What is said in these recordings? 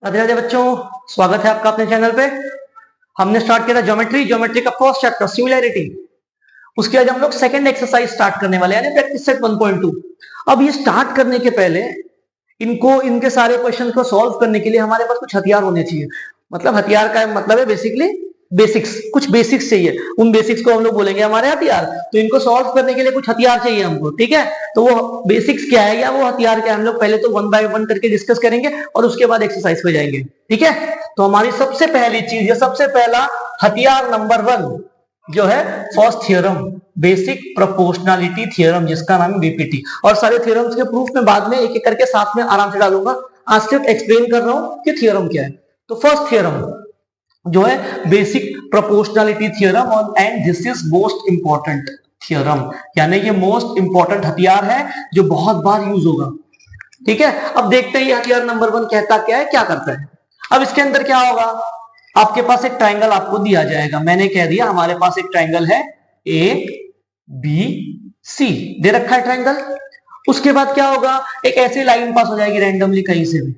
राधे राधे बच्चों, स्वागत है आपका अपने चैनल पे। हमने स्टार्ट किया था ज्योमेट्री का फर्स्ट चैप्टर सिमिलैरिटी। उसके बाद हम लोग सेकंड एक्सरसाइज स्टार्ट करने वाले हैं, प्रैक्टिस सेट 1.2। अब ये स्टार्ट करने के पहले इनके सारे क्वेश्चन को सॉल्व करने के लिए हमारे पास कुछ हथियार होने चाहिए। मतलब हथियार का मतलब है बेसिकली बेसिक्स, कुछ बेसिक्स चाहिए। उन बेसिक्स को हम लोग बोलेंगे हमारे हथियार। तो इनको सॉल्व करने के लिए कुछ हथियार चाहिए हमको, ठीक है। तो वो बेसिक्स क्या है या वो हथियार क्या है, हम लोग पहले तो 1 बाय 1 करके डिस्कस करेंगे और उसके बाद एक्सरसाइज पे जाएंगे, ठीक है। तो हमारी सबसे पहली चीज या सबसे पहला हथियार नंबर 1 जो है first theorem, basic proportionality theorem, जिसका नाम है बीपीटी। और सारे थ्योरम्स के प्रूफ में बाद में एक एक करके साथ में आराम से डालूंगा। आज सिर्फ एक्सप्लेन कर रहा हूं कि थ्योरम क्या है। तो फर्स्ट थ्योरम जो है बेसिक प्रोपोर्शनलिटी थ्योरम, और and this is most important theorem, यानी ये मोस्ट इंपॉर्टेंट हथियार है जो बहुत बार यूज होगा, ठीक है। अब देखते हैं ये हथियार नंबर 1 कहता क्या है, क्या करता है। अब इसके अंदर क्या होगा, आपके पास एक ट्राइंगल आपको दिया जाएगा। मैंने कह दिया हमारे पास एक ट्राइंगल है ए बी सी, दे रखा है ट्राइंगल। उसके बाद क्या होगा, एक ऐसी लाइन पास हो जाएगी रैंडमली कहीं से भी।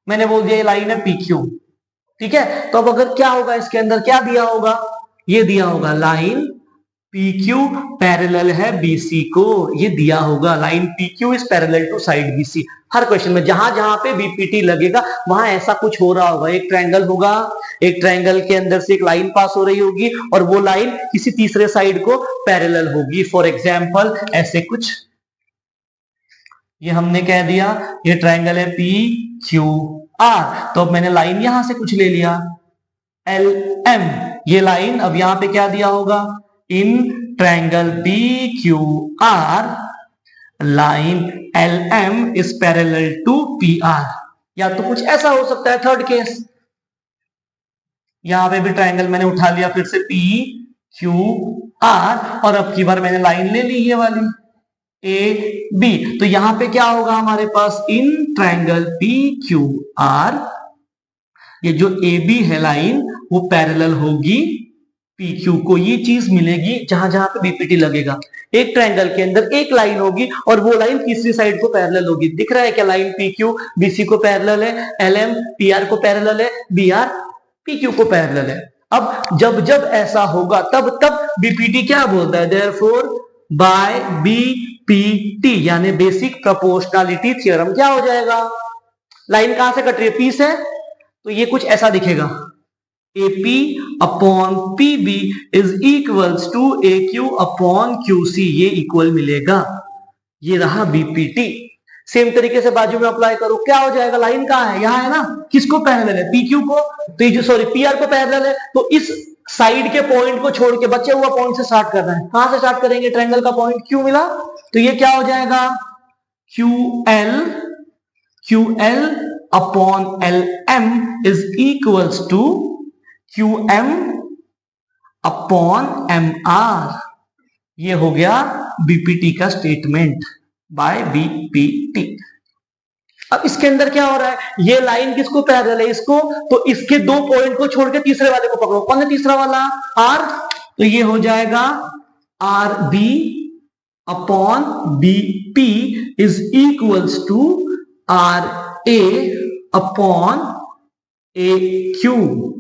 मैंने बोल दिया ये लाइन है पी क्यू, ठीक है। तो अब अगर क्या होगा, इसके अंदर क्या दिया होगा, ये दिया होगा लाइन पी क्यू पैरेलल है बीसी को, ये दिया होगा line P Q is parallel to side BC. हर क्वेश्चन में जहां जहां पे बीपीटी लगेगा वहां ऐसा कुछ हो रहा होगा। एक ट्रायंगल होगा, एक ट्रायंगल के अंदर से एक लाइन पास हो रही होगी और वो लाइन किसी तीसरे साइड को पैरेलल होगी। फॉर एग्जाम्पल ऐसे कुछ, ये हमने कह दिया ये ट्रायंगल है पी क्यू आर, तो अब मैंने लाइन यहां से कुछ ले लिया एल एम, ये लाइन अब यहां पे क्या दिया होगा, in triangle P Q R line L M is parallel to P R. या तो कुछ ऐसा हो सकता है थर्ड केस, यहां पे भी ट्रायंगल मैंने उठा लिया फिर से पी क्यू आर, और अब की बार मैंने लाइन ले ली ये वाली ए बी। तो यहां पे क्या होगा हमारे पास, in triangle P Q R ये जो ए बी है लाइन वो पैरेलल होगी पी क्यू को। ये चीज मिलेगी जहां जहां पे बीपीटी लगेगा। एक ट्रायंगल के अंदर एक लाइन होगी और वो लाइन तीसरी साइड को पैरेलल होगी। दिख रहा है क्या, लाइन पी क्यू बीसी को पैरेलल है, एल एम पी आर को पैरेलल है, बी आर पी क्यू को पैरेलल है। अब जब जब ऐसा होगा तब तब बीपीटी क्या बोलता है, देयरफॉर बाय बीपीटी यानी बेसिक प्रोपोर्शनलिटी थ्योरम क्या हो जाएगा, लाइन कहां से कट रही है, पी से, तो ये कुछ ऐसा दिखेगा AP upon PB is equals to AQ upon QC, ये इक्वल मिलेगा। ये रहा बीपीटी। सेम तरीके से बाजू में अप्लाई करो, क्या हो जाएगा, लाइन कहां है, यहां है ना, किसको पैरेलल है, PQ को, तो ये जो सॉरी PR को पैरेलल है, तो इस साइड के पॉइंट को छोड़ के बचे हुआ पॉइंट से स्टार्ट करना है। कहां से स्टार्ट करेंगे, ट्रायंगल का पॉइंट Q मिला, तो ये क्या हो जाएगा QL upon LM is equals to QM upon MR। ये हो गया बीपीटी का स्टेटमेंट बाय बीपीटी। अब इसके अंदर क्या हो रहा है, ये लाइन किसको पैरेलल है, इसको, तो इसके दो पॉइंट को छोड़ के तीसरे वाले को पकड़ो। कौन है तीसरा वाला, R, तो ये हो जाएगा RB upon BP is equals to RA upon AQ।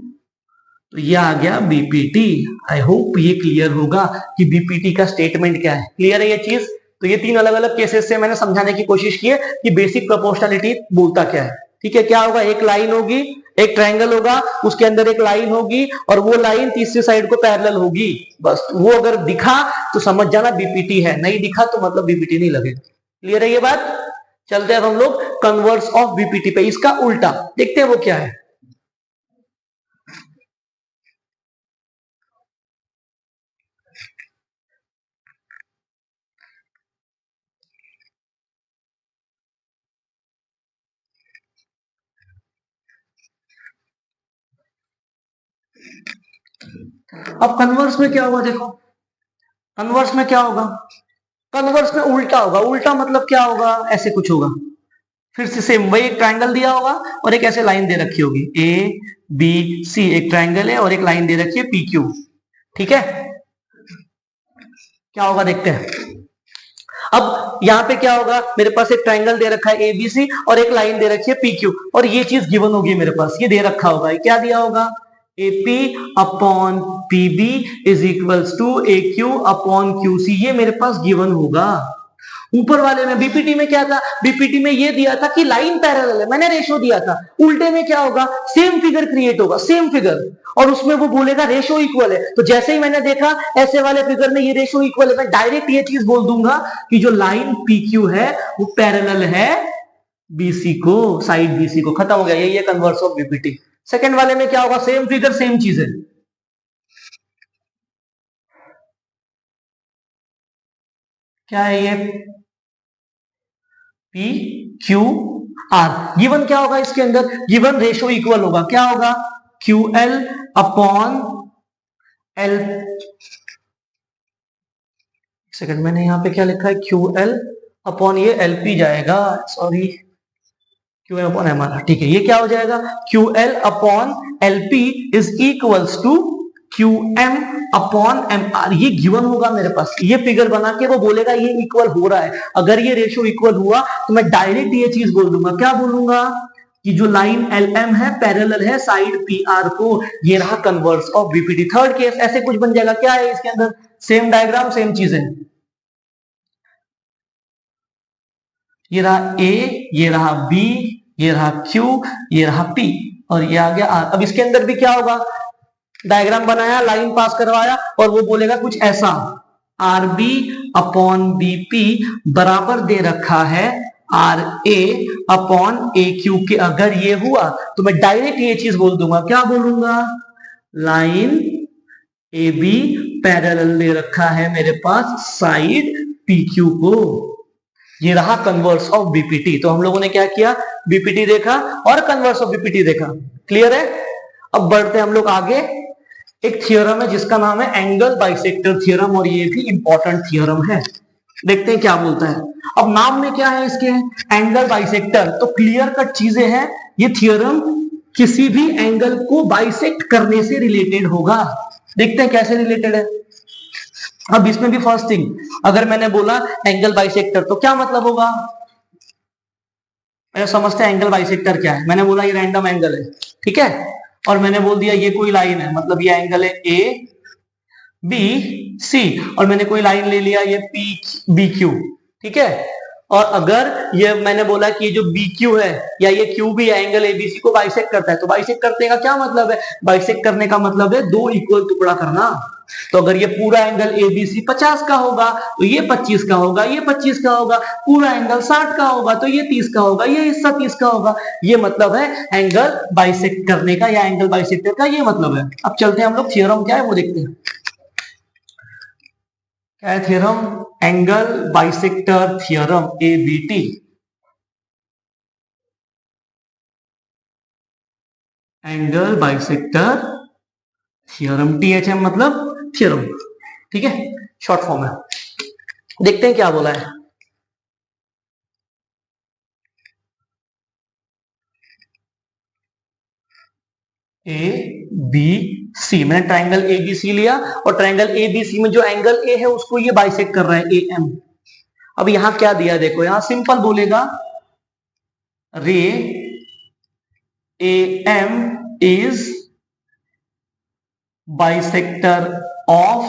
तो ये आ गया बीपीटी। आई होप ये क्लियर होगा कि बीपीटी का स्टेटमेंट क्या है। क्लियर है ये चीज। तो ये 3 अलग अलग केसेस से मैंने समझाने की कोशिश की है कि बेसिक प्रोपोर्शनलिटी बोलता क्या है, ठीक है। क्या होगा, एक लाइन होगी, एक ट्रायंगल होगा, उसके अंदर एक लाइन होगी और वो लाइन तीसरी साइड को पैरेलल होगी। बस वो अगर दिखा तो समझ जाना बीपीटी है, नहीं दिखा तो मतलब बीपीटी नहीं लगेगा। क्लियर है ये बात। चलते हैं हम लोग कन्वर्स ऑफ बीपीटी पे, इसका उल्टा देखते हैं वो क्या है। अब कन्वर्स में क्या होगा, देखो कन्वर्स में क्या होगा, कन्वर्स में उल्टा होगा। उल्टा मतलब क्या होगा, ऐसे कुछ होगा। फिर से सेम वही, एक ट्रायंगल दिया होगा और एक ऐसे लाइन दे रखी होगी ABC, एक ट्रायंगल है और एक लाइन दे रखी है PQ, ठीक है। क्या होगा देखते हैं। अब यहाँ पे क्या होगा, मेरे पास एक ट्रायंगल दे रखा है एबीसी और एक लाइन दे रखी है पीक्यू, और ये चीज गिवन होगी मेरे पास, ये दे रखा होगा, क्या दिया होगा, AP upon PB is equals to AQ upon QC, ये मेरे पास गिवन होगा। ऊपर वाले में बीपीटी में क्या था, बीपीटी में ये दिया था कि लाइन पैरेलल है, मैंने रेशो दिया था। उल्टे में क्या होगा, सेम फिगर क्रिएट होगा, सेम फिगर, और उसमें वो बोलेगा रेशो इक्वल है। तो जैसे ही मैंने देखा ऐसे वाले फिगर में ये रेशो इक्वल है, मैं डायरेक्ट ये चीज बोल दूंगा कि जो लाइन PQ है वो पैरेलल है BC को, साइड BC को। खत्म हो गया, यही है कन्वर्स ऑफ बीपीटी। सेकंड वाले में क्या होगा, सेम फिगर सेम चीज है। क्या है ये, P Q R, गिवन क्या होगा इसके अंदर, गिवन रेशो इक्वल होगा, क्या होगा, QL अपॉन L, सेकंड मैंने यहां पे क्या लिखा है, QL अपॉन ये LP जाएगा, सॉरी QM अपॉन MR, ठीक है, ये क्या हो जाएगा, QL upon LP is equals to QM upon MR, ये गिवन होगा मेरे पास। ये फिगर बना के वो बोलेगा ये इक्वल हो रहा है। अगर ये रेशियो इक्वल हुआ तो मैं डायरेक्ट ये चीज बोल दूंगा, क्या बोलूंगा, कि जो लाइन LM है पैरेलल है साइड PR को, ये रहा converse of BPT. Third case ऐसे कुछ बन जाएगा, क्या है इसके अंदर, सेम डायग्राम सेम चीज है, ये रहा A, ये रहा B, ये रहा Q, ये रहा P, और ये आ गया R। अब इसके अंदर भी क्या होगा, डायग्राम बनाया, लाइन पास करवाया, और वो बोलेगा कुछ ऐसा, RB अपॉन BP बराबर दे रखा है RA अपॉन AQ के। अगर ये हुआ तो मैं डायरेक्ट ये चीज बोल दूंगा, क्या बोलूंगा, लाइन AB पैरेलल दे रखा है मेरे पास साइड PQ को। ये रहा कन्वर्स ऑफ बीपीटी। तो हम लोगों ने क्या किया, बीपीटी देखा और कन्वर्स ऑफ बीपीटी देखा। क्लियर है। अब बढ़ते हम लोग आगे, एक थियोरम है जिसका नाम है एंगल बाइसेक्टर थियोरम, और ये भी इंपॉर्टेंट थियोरम है। देखते हैं क्या बोलता है। अब नाम में क्या है इसके, एंगल बाइसेक्टर, तो क्लियर कट चीजें हैं। ये थियोरम किसी भी एंगल को बाइसेक्ट करने से रिलेटेड होगा। देखते हैं कैसे रिलेटेड है। अब इसमें भी फर्स्ट थिंग, अगर मैंने बोला एंगल बाइसेक्टर तो क्या मतलब होगा, समझते हैं एंगल बाइसेक्टर क्या है। मैंने बोला ये रैंडम एंगल है, ठीक है, और मैंने बोल दिया ये कोई लाइन है, मतलब ये एंगल है ABC, और मैंने कोई लाइन ले लिया ये PBQ, ठीक है। और अगर ये मैंने बोला कि ये जो BQ है या ये Q भी है, एंगल ABC को बाइसेक्ट करता है, तो बाइसेक्ट करने का क्या मतलब है, बाइसेक्ट करने का मतलब है दो इक्वल टुकड़ा करना। तो अगर ये पूरा एंगल ABC 50 का होगा तो ये 25 का होगा, ये 25 का होगा, पूरा एंगल 60 का होगा तो ये 30 का होगा, ये हिस्सा 30 का होगा। ये मतलब है एंगल बाइसेक्ट करने का या एंगल बाइसेक्टर का, ये मतलब है। अब चलते हैं हम लोग थ्योरम क्या है वो देखते हैं। क्या है theorem, angle bisector theorem, ABT। Angle bisector theorem, THM मतलब थ्योरम, ठीक है, शॉर्ट फॉर्म है। देखते हैं क्या बोला है। ABC, मैंने ट्राइंगल ABC लिया, और ट्राइंगल ABC में जो एंगल A है उसको ये बाइसेक्ट कर रहा है AM। अब यहां क्या दिया देखो, यहां सिंपल बोलेगा रे AM is bisector of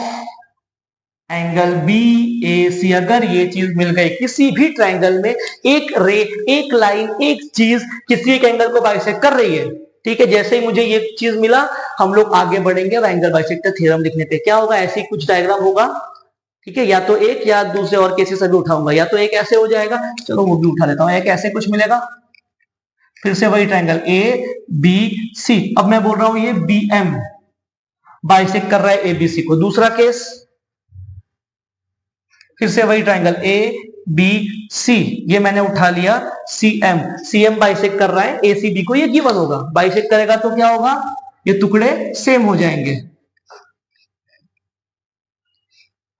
angle BAC। अगर ये चीज मिल गई किसी भी ट्राइंगल में, एक रे, एक लाइन, एक चीज किसी एक एंगल को बाइसेक्ट कर रही है, ठीक है। जैसे ही मुझे ये चीज मिला, हम लोग आगे बढ़ेंगे एंगल बाइसेक्टर थ्योरम लिखने पे। क्या होगा, ऐसे ही कुछ डायग्राम होगा, ठीक है, या तो एक या दूसरे और केसेस अभी उठाऊंगा, या तो एक ऐसे हो जाएगा, चलो वो भी उठा लेता हूं, एक ऐसे कुछ मिलेगा, फिर से वही ट्राइंगल ABC। अब मैं बोल रहा हूं ये BM बाइसेक्ट कर रहा है ABC को। दूसरा केस, फिर से वही ट्राइंगल ABC, ये मैंने उठा लिया CM बाइसेक्ट कर रहा है ACB को, ये गिवन होगा। बाइसेक्ट करेगा तो क्या होगा, ये टुकड़े सेम हो जाएंगे।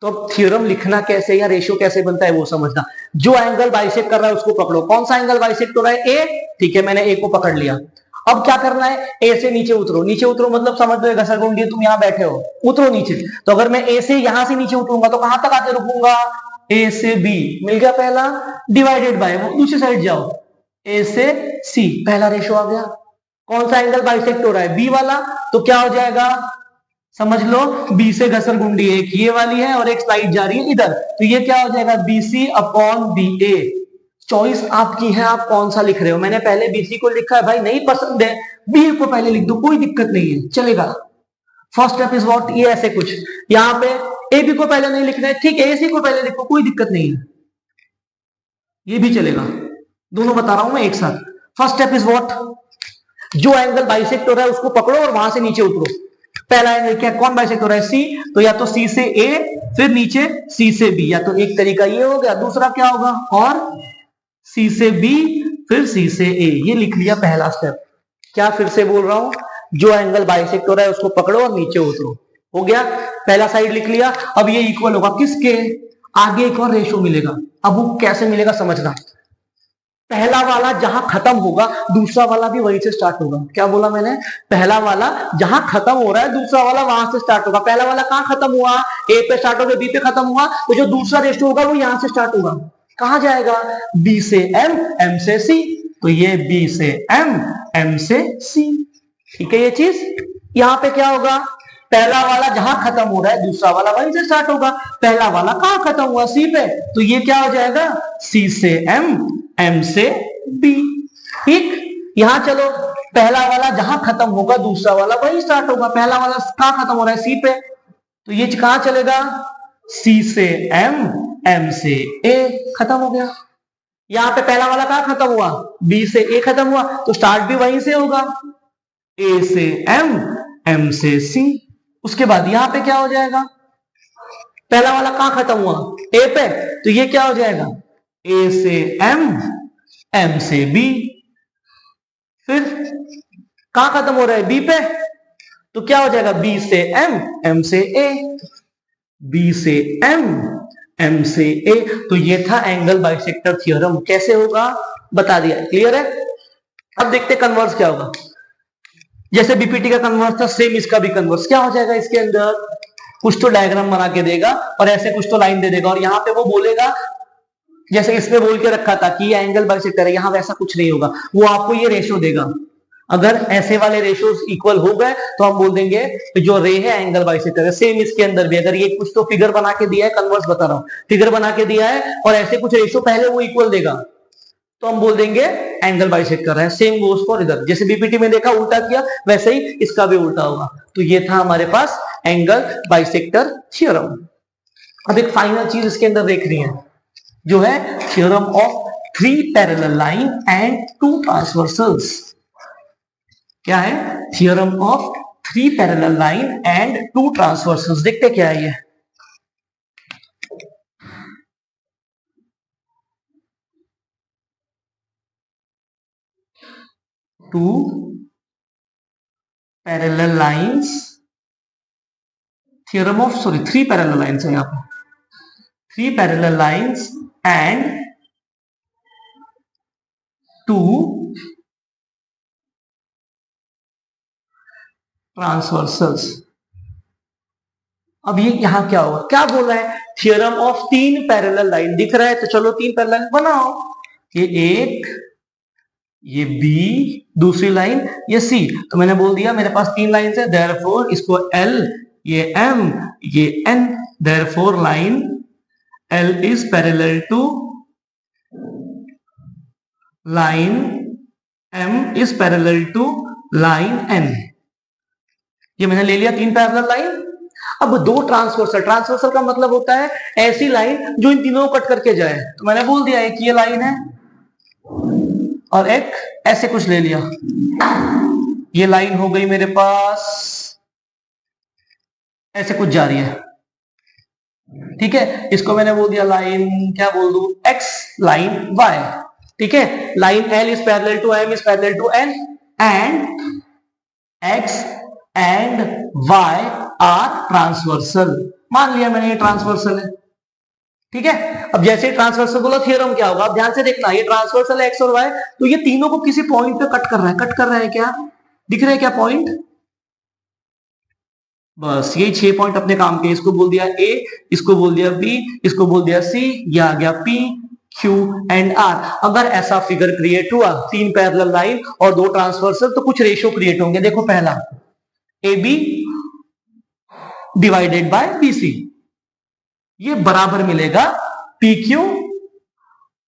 तो अब थ्योरम लिखना कैसे या रेशियो कैसे बनता है वो समझना। जो एंगल बाइसेक्ट कर रहा है उसको पकड़ो। कौन सा एंगल बाइसेक्ट हो रहा है, A, ठीक है, मैंने A को पकड़ लिया। अब क्या करना है, A से नीचे उतरो। नीचे उतरो मतलब समझ लो घसरगुंडी, तुम यहां बैठे हो, उतरो नीचे। तो अगर मैं A से यहां से नीचे उतरूंगा तो कहां तक आके रुकूंगा, ए से बी मिल गया पहला, डिवाइडेड बाय, वो दूसरी साइड जाओ, ए से सी, पहला रेशो आ गया। कौन सा एंगल बाइसेक्ट हो रहा है? बी वाला, तो क्या हो जाएगा, समझ लो बी से घसर गुंडी एक ये वाली है और एक स्लाइड जा रही है इधर, तो ये क्या हो जाएगा, बीसी अपॉन बी ए। चॉइस आपकी है, आप कौन सा लिख रहे हो। मैंने पहले बीसी को लिखा है, भाई नहीं पसंद है बी को पहले लिख दो, कोई दिक्कत नहीं है, चलेगा। फर्स्ट स्टेप इज व्हाट, ये ऐसे कुछ, यहाँ पे ए बी को पहले नहीं लिखना है, ठीक है, ए सी को पहले लिखो, कोई दिक्कत नहीं है, ये भी चलेगा, दोनों बता रहा हूं मैं एक साथ। फर्स्ट स्टेप इज व्हाट, जो एंगल बाइसेक्ट हो रहा है उसको पकड़ो और वहां से नीचे उतरो। पहला एंगल क्या, कौन बाइसेक्ट हो रहा है, सी, तो या तो सी से ए फिर नीचे सी से बी, या तो एक तरीका ये हो गया, दूसरा क्या होगा, और सी से बी फिर सी से ए, ये लिख लिया पहला स्टेप। क्या फिर से बोल रहा हूं, जो एंगल बाइसेक्ट हो रहा है उसको पकड़ो और नीचे उतरो, हो गया, पहला साइड लिख लिया। अब ये इक्वल होगा किसके, आगे एक और रेशो मिलेगा, अब वो कैसे मिलेगा समझना। पहला वाला जहां खत्म होगा दूसरा वाला भी वहीं से स्टार्ट होगा। क्या बोला मैंने, पहला वाला जहां खत्म हो रहा है दूसरा वाला वहां से स्टार्ट होगा। पहला वाला कहां खत्म हुआ, ए पे स्टार्ट हो गया, बी पे खत्म हुआ, तो जो दूसरा रेशो होगा वो यहां से स्टार्ट होगा, कहां जाएगा, बी से एम, एम से सी, तो ये बी से एम, एम से सी, ठीक है। ये चीज यहां पे क्या होगा, पहला वाला जहां खत्म हो रहा है दूसरा वाला वहीं से स्टार्ट होगा, पहला वाला कहां खत्म हुआ, सी पे, तो ये क्या हो जाएगा, सी से एम, एम से बी, ठीक। यहां चलो, पहला वाला जहां खत्म होगा दूसरा वाला वहीं स्टार्ट होगा, पहला वाला कहां खत्म हो रहा है, सी पे, तो ये कहां चलेगा, सी से एम, एम से ए, खत्म हो गया। यहां पे पहला वाला कहां खत्म हुआ, बी से ए खत्म हुआ, तो स्टार्ट भी वहीं से होगा, ए से एम, एम से सी। उसके बाद यहां पे क्या हो जाएगा, पहला वाला कहां खत्म हुआ, ए पे, तो ये क्या हो जाएगा, ए से एम, एम से बी, फिर कहां खत्म हो रहा है, बी पे, तो क्या हो जाएगा, बी से एम, एम से ए, बी से एम, एम से ए। तो ये था एंगल बाइसेक्टर थ्योरम, कैसे होगा बता दिया, क्लियर है। अब देखते कन्वर्स क्या होगा, जैसे बीपीटी का कन्वर्स था सेम इसका भी कन्वर्स क्या हो जाएगा, इसके अंदर कुछ तो डायग्राम बना के देगा और ऐसे कुछ तो लाइन दे देगा, और यहाँ पे वो बोलेगा जैसे इसमें बोल के रखा था कि ये एंगल बाइसेक्टर है, यहाँ वैसा कुछ नहीं होगा, वो आपको ये रेशो देगा। अगर ऐसे वाले रेशोज इक्वल हो गए तो हम बोल देंगे कि जो रे है एंगल बाइसेक्टर है। सेम इसके अंदर भी अगर ये कुछ तो फिगर बना के दिया है, कन्वर्स बता रहा हूं, फिगर बना के दिया है और ऐसे कुछ रेशो पहले वो इक्वल देगा, तो हम बोल देंगे एंगल बाइसेक्टर है। सेम गोस फॉर इधर, जैसे बीपीटी में देखा उल्टा किया वैसे ही इसका भी उल्टा होगा। तो ये था हमारे पास एंगल बाइसेक्टर थ्योरम। अब एक फाइनल चीज इसके अंदर देखनी है, जो है theorem of 3 parallel line and 2 transversals. क्या है, theorem of 3 parallel line and 2 transversals. देखते क्या है ये, two parallel lines, theorem of, sorry 3 parallel lines है यहाँ पे, 3 पैरेलल लाइंस एंड 2 ट्रांसवर्सल्स। अब ये यहां क्या होगा, क्या बोल रहा है, थ्योरम ऑफ 3 पैरेलल लाइन दिख रहा है, तो चलो 3 पैरेलल बनाओ, ये एक, ये बी, दूसरी लाइन ये सी, तो मैंने बोल दिया मेरे पास 3 लाइन है, देयरफॉर इसको एल, ये एम, ये N, therefore line L is parallel to line M is parallel to line N. ये मैंने ले लिया 3 पैरेलल लाइन। अब 2 ट्रांसवर्सल, ट्रांसवर्सल का मतलब होता है ऐसी लाइन जो इन तीनों को कट करके जाए, तो मैंने बोल दिया एक ये लाइन है और एक ऐसे कुछ ले लिया, ये लाइन हो गई मेरे पास ऐसे कुछ जा रही है, ठीक है। इसको मैंने बोल दिया लाइन, क्या बोल दूं, एक्स, लाइन वाई, ठीक है। Line L is parallel to M is parallel to N and X and Y are transversal. मान लिया मैंने ये ट्रांसवर्सल है, ठीक है। अब जैसे ट्रांसवर्सल बोला थ्योरम क्या होगा, अब ध्यान से देखना, ये ट्रांसवर्सल है एक्स और वाई, तो ये तीनों को किसी पॉइंट पे कट कर रहा है, कट कर रहा है, क्या दिख रहा है क्या पॉइंट, बस यही 6 पॉइंट अपने काम के। इसको बोल दिया ए, इसको बोल दिया बी, इसको बोल दिया सी, ये आ गया पी क्यू एंड आर। अगर ऐसा फिगर क्रिएट हुआ, 3 पैरेलल लाइन और 2 ट्रांसवर्सल, तो कुछ रेशियो क्रिएट होंगे। देखो पहला A B divided by B C, ये बराबर मिलेगा P Q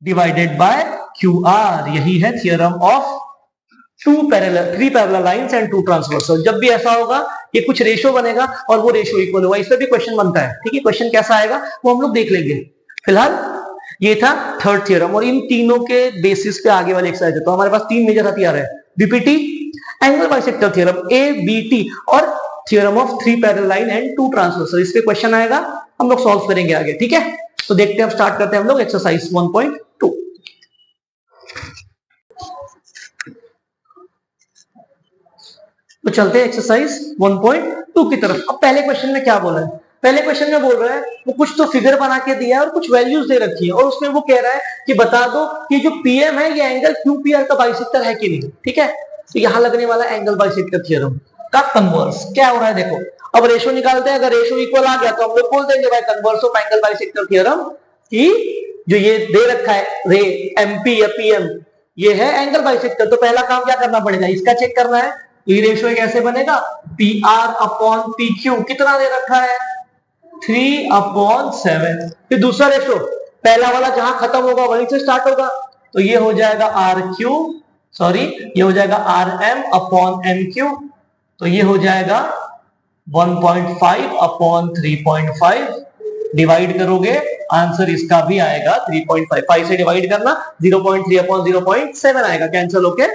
divided by Q R. यही है theorem of 3 parallel lines and 2 transversal. जब भी ऐसा होगा, ये कुछ रेशियो बनेगा और वो रेशियो इक्वल होगा। इस पर भी क्वेश्चन बनता है, ठीक है। क्वेश्चन कैसा आएगा वो हम लोग देख लेंगे। फिलहाल ये था थर्ड थियरम, और इन तीनों के बेसिस पे आगे वाले एक्सरसाइज है। तो हमारे पास 3 मेजर हथियार है, BPT, angle bisector theorem, A B T, और theorem of 3 parallel line and 2 transversal. इस पे क्वेश्चन आएगा, हम लोग सॉल्व करेंगे आगे, ठीक है। तो देखते हैं, अब स्टार्ट करते हैं हम लोग एक्सरसाइज 1.2। तो चलते हैं एक्सरसाइज 1.2 की तरफ। अब पहले क्वेश्चन में क्या बोला है? पहले क्वेश्चन में बोल रहा है वो कुछ तो फिगर बना के दिया है और कुछ वैल्यूज दे रखी है, और उसमें वो कह रहा है कि बता दो कि जो पीएम है ये एंगल क्यूपीआर का बाइसेक्टर है कि नहीं, ठीक है। तो यहां लगने वाला एंगल बाइसेक्टर थ्योरम का कन्वर्स क्या हो रहा है, देखो। अब रेशो निकालते हैं, अगर रेशो इक्वल आ गया तो हम लोग बोल देंगे भाई converse of angle bisector theorem कि जो ये दे रखा है रे एमपी या पीएम, ये है एंगल बाइसेक्टर। तो पहला काम क्या करना पड़ेगा, इसका चेक करना है। ये रेशियो कैसे बनेगा, P R upon P Q, कितना दे रखा है 3/7। फिर दूसरा रेशियो, पहला वाला जहां खत्म होगा वहीं से स्टार्ट होगा, तो ये हो जाएगा आर क्यू, सॉरी ये हो जाएगा R M upon M Q, तो ये हो जाएगा 1.5 अपॉन 3.5। डिवाइड करोगे आंसर इसका भी आएगा 3.5। 5 से डिवाइड करना, 0.3 अपॉन 0.7 आएगा, कैंसिल होके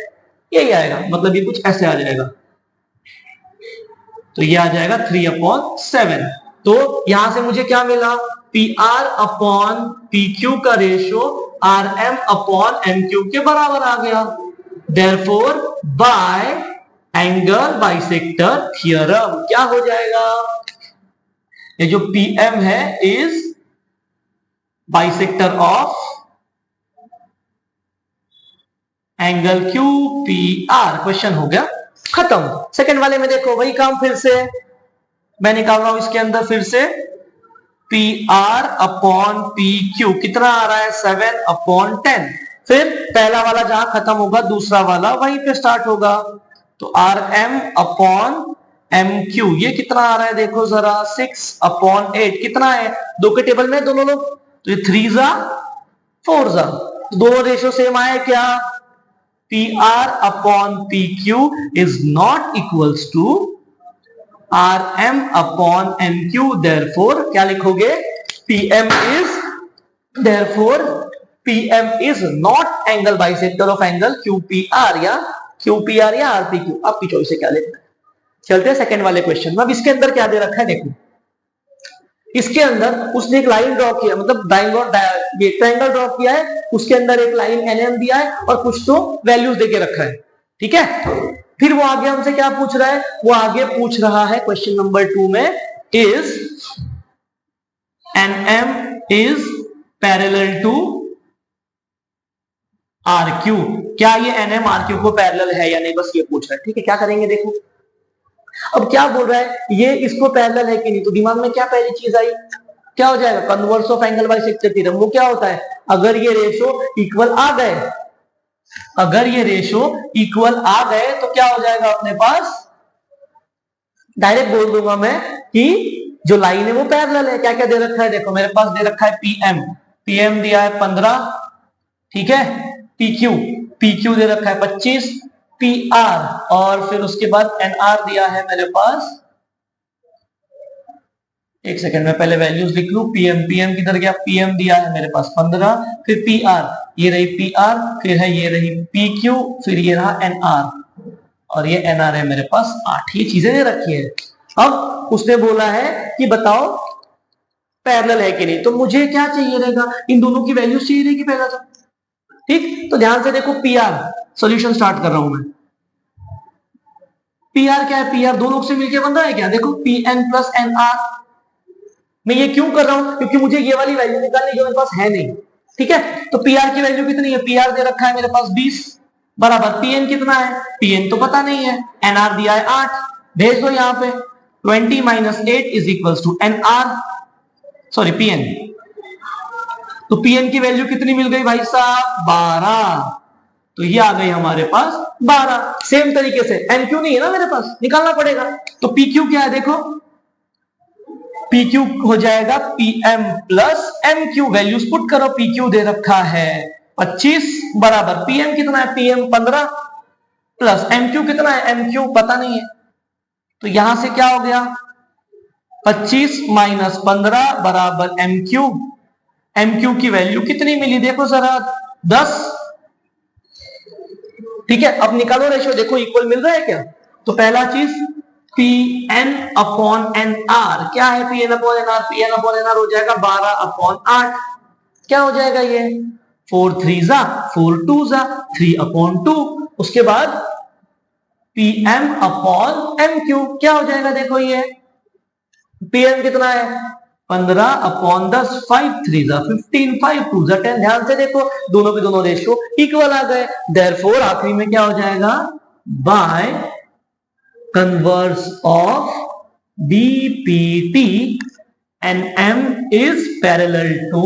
यही आएगा। मतलब ये कुछ ऐसे आ जाएगा, तो ये आ जाएगा 3/7। तो यहां से मुझे क्या मिला, P R upon P Q का ratio R M upon M Q के बराबर आ गया। Therefore by angle bisector theorem क्या हो जाएगा, ये जो पीएम है is bisector of angle Q P R. Question हो गया खत्म। सेकंड वाले में देखो वही काम, फिर से मैं निकाल रहा हूं इसके अंदर फिर से P R upon P Q, कितना आ रहा है 7/10। फिर पहला वाला जहां खत्म होगा दूसरा वाला वहीं पे स्टार्ट होगा, तो R M upon M Q, ये कितना आ रहा है देखो जरा 6/8। कितना है, दो के टेबल में दोनों लोग, तो ये 3 जा 4 जा, दोनों रेशियो सेम आए क्या, P R upon P Q is not equals to R M upon M Q. Therefore क्या लिखोगे, PM is therefore PM is not angle bisector of angle QPR या क्यूपीआर या आरपीक्यू, आपकी चॉइस है क्या लिखना है। चलते हैं सेकंड वाले क्वेश्चन में। अब इसके अंदर क्या दे रखा है देखो, इसके अंदर उसने एक लाइन ड्रॉ किया, मतलब ट्रायंगल ड्रॉ किया है, उसके अंदर एक लाइन एनएम दिया है और कुछ तो वैल्यूज देके रखा है, ठीक है। फिर वो आगे हमसे क्या पूछ रहा है, वो आगे पूछ रहा है क्वेश्चन नंबर 2 में, is NM is parallel to R Q, क्या ये एनएम आर क्यू को पैरेलल है या नहीं, बस ये पूछ रहा है, ठीक है। क्या करेंगे देखो, अब क्या बोल रहा है, ये इसको पैरेलल है कि नहीं, तो दिमाग में क्या पहली चीज आई, क्या हो जाएगा converse of angle bisector theorem. वो क्या होता है, अगर ये रेशो इक्वल आ गए, अगर ये रेशो इक्वल आ गए तो क्या हो जाएगा अपने पास, डायरेक्ट बोल दूंगा मैं कि जो लाइन है वो पैरेलल है। क्या क्या दे रखा है देखो, मेरे पास दे रखा है पीएम, पीएम दिया है 15, ठीक है। पीक्यू, पीक्यू दे रखा है 25, पी आर, और फिर उसके बाद एन आर दिया है मेरे पास, एक सेकंड में पहले वैल्यूज लिख लू। पीएम, पीएम किधर गया, पीएम दिया है मेरे पास 15, फिर पी आर, ये रही पी आर, फिर है ये रही पी क्यू, फिर ये रहा एन आर, और ये एन आर है मेरे पास 8। ये चीजें दे रखी है। अब उसने बोला है कि बताओ पैरेलल है कि नहीं, तो मुझे क्या चाहिए रहेगा, इन दोनों की वैल्यूज चाहिए रहेगी पहला तो, ठीक। तो ध्यान से देखो, पी आर सोल्यूशन स्टार्ट कर रहा हूं मैं। पी आर क्या है, पी आर दो लोग से मिलकर बन रहा है क्या, देखो P N plus N R. मैं ये क्यों कर रहा हूं, क्योंकि मुझे ये वाली वैल्यू निकालनी जो मेरे पास है नहीं, ठीक है। तो पी आर की वैल्यू कितनी है, पी आर दे रखा है मेरे पास 20 बराबर, पी एन कितना है, पी एन तो पता नहीं है, एन आर दिया है 8, भेज दो यहाँ पे। 20 minus 8 is equal to N R, sorry PN. तो पीएन की वैल्यू कितनी मिल गई भाई साहब? 12। तो ये आ गई हमारे पास 12। सेम तरीके से एन क्यू नहीं है ना मेरे पास, निकालना पड़ेगा। तो पी क्यू क्या है देखो, पी क्यू हो जाएगा PM plus M Q. Values put करो, पी क्यू दे रखा है 25 बराबर पीएम कितना है? पीएम 15 प्लस एम क्यू कितना है? एम क्यू पता नहीं है। तो यहां से क्या हो गया? 25 माइनस 15 बराबर एम क्यू। एम क्यू की वैल्यू कितनी मिली देखो जरा, 10। ठीक है, अब निकालो रेशियो, देखो इक्वल मिल रहा है क्या? तो पहला चीज P N upon N R, क्या है P N upon N R? P N upon N R हो जाएगा 12 अपॉन 8। क्या हो जाएगा ये? 4 3 जा 4 2 जा 3 अपॉन 2। उसके बाद P M upon M Q क्या हो जाएगा देखो, ये पी एम कितना है? 15 अपॉन 10, 5 3 जा 15, 5 2 जा 10। ध्यान से देखो दोनों के दोनों रेशियो इक्वल आ गए। देयरफॉर आखिरी में क्या हो जाएगा? By converse of BPT and M is parallel to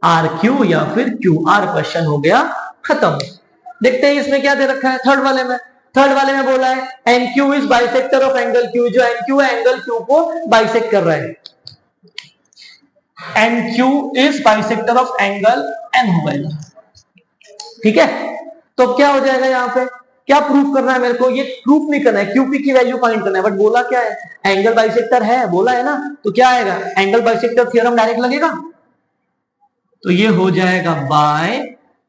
R Q या फिर क्यू आर। क्वेश्चन हो गया खत्म। देखते हैं इसमें क्या दे रखा है थर्ड वाले में। थर्ड वाले में बोला है N Q is bisector of angle Q. जो एन क्यू है एंगल क्यू को बाइसेक्ट कर रहा है। N Q is bisector of angle N हो गया। ठीक है, तो क्या हो जाएगा यहां पे? क्या प्रूफ करना है मेरे को? ये प्रूफ नहीं करना है, क्यूपी की वैल्यू फाइंड करना है। बट बोला क्या है? एंगल बाइसेक्टर है, बोला है ना। तो क्या आएगा? एंगल बाइसेक्टर थ्योरम डायरेक्ट लगेगा। तो ये हो जाएगा बाय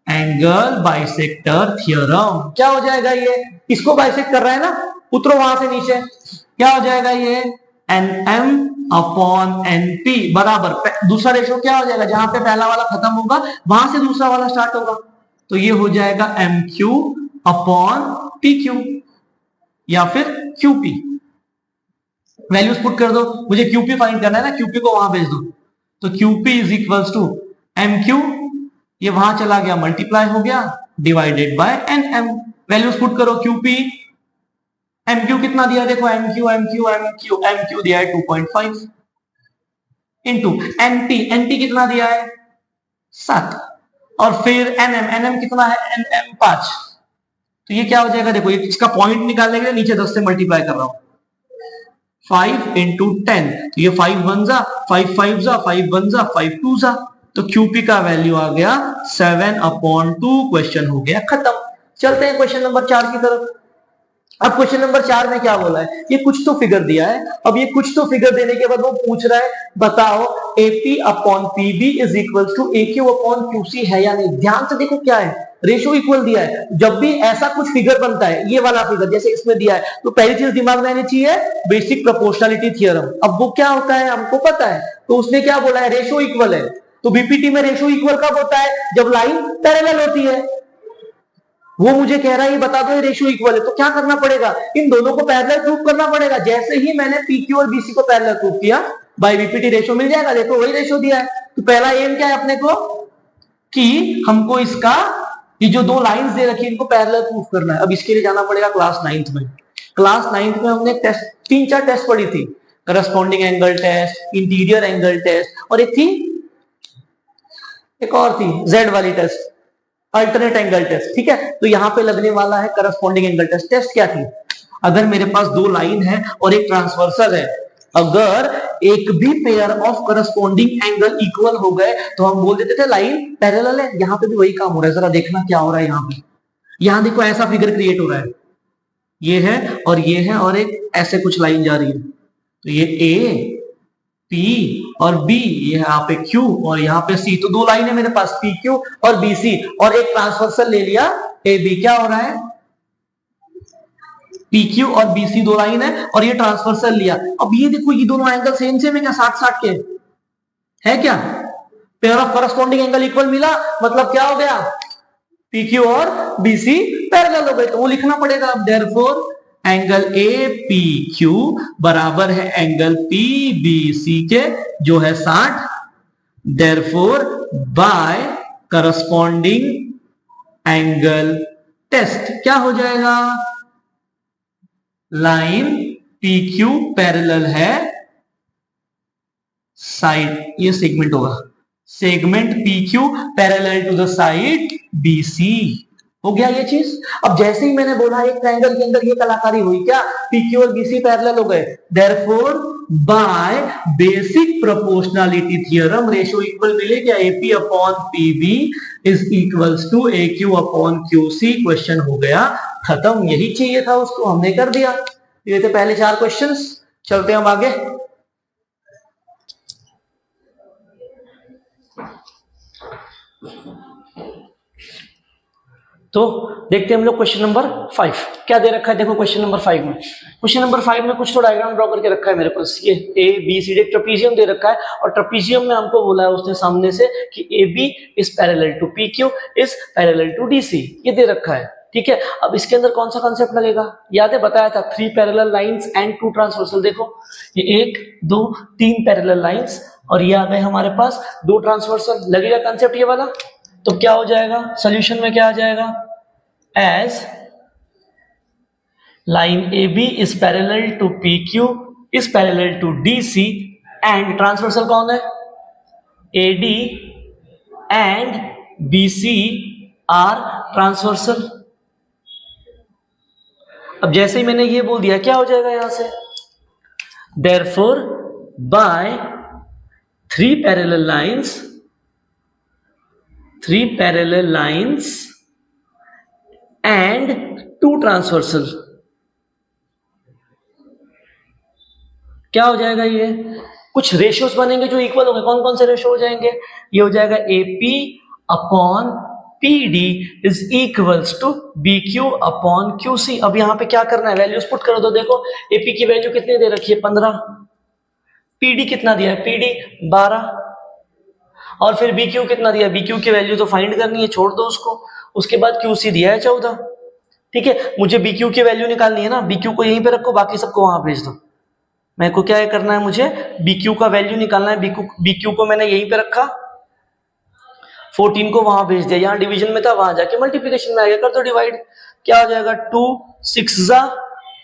एंगल बाइसेक्टर थ्योरम। क्या हो जाएगा? ये इसको बाइसेक्ट कर रहा है ना, उतरो वहां से नीचे। क्या हो जाएगा ये? N M upon N P बराबर दूसरा रेशियो क्या हो जाएगा? जहां पे पहला वाला खत्म होगा वहां से दूसरा वाला स्टार्ट होगा। तो ये हो जाएगा M Q upon P Q या फिर क्यूपी। वैल्यूज पुट कर दो, मुझे क्यूपी फाइंड करना है ना, क्यूपी को वहां भेज दो। तो QP is equals to M Q, ये वहां चला गया मल्टीप्लाई हो गया divided by N M. Values put करो, क्यूपी एम क्यू कितना दिया देखो, M Q M Q M Q M Q दिया है 2.5 इंटू एन टी कितना दिया है 7 और फिर एन एम कितना है? N M 5। तो ये क्या हो जाएगा देखो, इसका पॉइंट निकालने के लिए नीचे 10 से मल्टीप्लाई कर रहा हूं। 5 इंटू 10, तो ये 5 1 जा 5 5 जा 5 1 जा 5 2 जा। तो क्यूपी का वैल्यू आ गया 7/2। क्वेश्चन हो गया खत्म। चलते हैं क्वेश्चन नंबर 4 की तरफ। अब क्वेश्चन नंबर 4 में क्या बोला है? ये कुछ तो फिगर दिया है। अब ये कुछ तो फिगर देने के बाद वो पूछ रहा है बताओ AP upon PB is equal to AQ upon QC है या नहीं। ध्यान से देखो क्या है, रेशियो इक्वल दिया है। जब भी ऐसा कुछ फिगर बनता है, ये वाला फिगर जैसे इसमें दिया है, तो पहली चीज दिमाग में आनी चाहिए बेसिक प्रोपोर्शनलिटी थ्योरम। अब वो क्या होता है हमको पता है। तो उसने क्या बोला है? रेशियो इक्वल है। तो बीपीटी में रेशियो इक्वल कब होता है? जब लाइन पैरेलल होती है। वो मुझे कह रहा है ये बता दो ये रेशियो इक्वल है। तो क्या करना पड़ेगा? इन दोनों को पैरेलल प्रूफ करना पड़ेगा। जैसे ही मैंने पीक्यू और बीसी को पैरेलल प्रूफ किया, बाय बीपीटी रेशियो मिल जाएगा। देखो वही रेशियो दिया है। तो पहला एम क्या है अपने को कि हमको इसका ये जो दो लाइंस दे रखी है इनको पैरेलल प्रूफ करना है। अब इसके लिए जाना पड़ेगा क्लास 9th में। क्लास 9th में हमने टेस्ट 3-4 टेस्ट पढ़ी थी। Corresponding angle test, interior angle test, और एक और थी जेड वाली टेस्ट, अल्टरनेट एंगल टेस्ट। ठीक है, तो यहां पे लगने वाला है करस्पॉन्डिंग एंगल टेस्ट। टेस्ट क्या थी? अगर मेरे पास दो लाइन है और एक ट्रांसवर्सल है, अगर एक भी pair of corresponding angle equal हो गए तो हम बोल देते थे लाइन पैरेलल है। यहां पे भी वही काम हो रहा है। जरा देखना क्या हो रहा है यहाँ पे। यहां देखो ऐसा फिगर क्रिएट हो रहा है, ये है और ये है और एक ऐसे कुछ लाइन जा रही है। तो ये ए पी और बी, ये यहाँ पे क्यू और यहाँ पे सी। तो दो लाइन है मेरे पास पी क्यू और बी सी, और एक ट्रांसवर्सल ले लिया ए बी। क्या हो रहा है? पी क्यू और बी सी दो लाइन है और ये ट्रांसवर्सल लिया। अब ये देखो ये दोनों एंगल सेम सेम है क्या? 60-60 के है क्या? Pair of corresponding angle equal मिला, मतलब क्या हो गया? पी क्यू और बी सी पैरेलल हो गए। तो वो लिखना पड़ेगा अब, therefore angle A P Q बराबर है एंगल पी बी सी के, जो है 60। Therefore by corresponding angle test क्या हो जाएगा? लाइन पी क्यू पैरेलल है साइड, ये सेगमेंट होगा, segment P Q parallel to the side B C. हो गया ये चीज। अब जैसे ही मैंने बोला एक ट्रायंगल के अंदर ये कलाकारी हुई, क्या पी क्यू और बी सी पैरेलल हो गए, therefore by basic proportionality theorem ratio equal मिले क्या, AP upon PB is equals to A Q upon Q C. Question हो गया खत्म। यही चाहिए था उसको, हमने कर दिया। ये थे पहले 4 क्वेश्चंस। चलते हैं हम आगे। तो देखते हैं हम लोग क्वेश्चन नंबर 5 क्या दे रखा है। देखो क्वेश्चन नंबर 5 में, क्वेश्चन नंबर 5 में कुछ तो डायग्राम ड्रॉ करके रखा है मेरे पास। ये A B C D trapezium दे रखा है, और ट्रेपीजियम में हमको बोला है उसने सामने से कि A B is parallel to P Q is parallel to D C, ये दे रखा है। ठीक है, अब इसके अंदर कौन सा कॉन्सेप्ट लगेगा, याद है बताया था 3 पैरेलल लाइंस एंड 2 ट्रांसवर्सल। देखो ये 1 2 3 पैरेलल लाइंस, और ये आ गए हमारे पास 2 ट्रांसवर्सल। लगेगा कॉन्सेप्ट ये वाला, तो क्या हो जाएगा सोल्यूशन में, क्या आ जाएगा, as line A B is parallel to P Q is parallel to D C and transversal कौन है, A D and B C are transversal. अब जैसे ही मैंने ये बोल दिया, क्या हो जाएगा यहां से, therefore by 3 parallel lines and 2 transversal, क्या हो जाएगा, ये कुछ रेशियोज बनेंगे जो इक्वल होंगे। कौन कौन से रेशियो हो जाएंगे, ये हो जाएगा AP upon P D is equals to B Q upon Q C. अब यहां पे क्या करना है, वैल्यूज पुट करो। तो देखो एपी की वैल्यू कितनी दे रखी है, 15, पीडी कितना दिया है, पीडी 12, और फिर बी क्यू कितना दिया, बी क्यू की वैल्यू तो फाइंड करनी है, छोड़ दो उसको। उसके बाद क्यू सी दिया है 14। ठीक है, मुझे बी क्यू की वैल्यू निकालनी है ना, बी क्यू को यहीं पे रखो, बाकी सबको वहां भेज दो। मेरे को क्या करना है, मुझे बी क्यू का वैल्यू निकालना है। बी क्यू को मैंने यहीं पे रखा, 14 को वहां भेज दिया, यहां डिवीजन में था, वहां जाके मल्टीप्लिकेशन में आ गया, कर दो डिवाइड। क्या हो जाएगा, 2 6 जा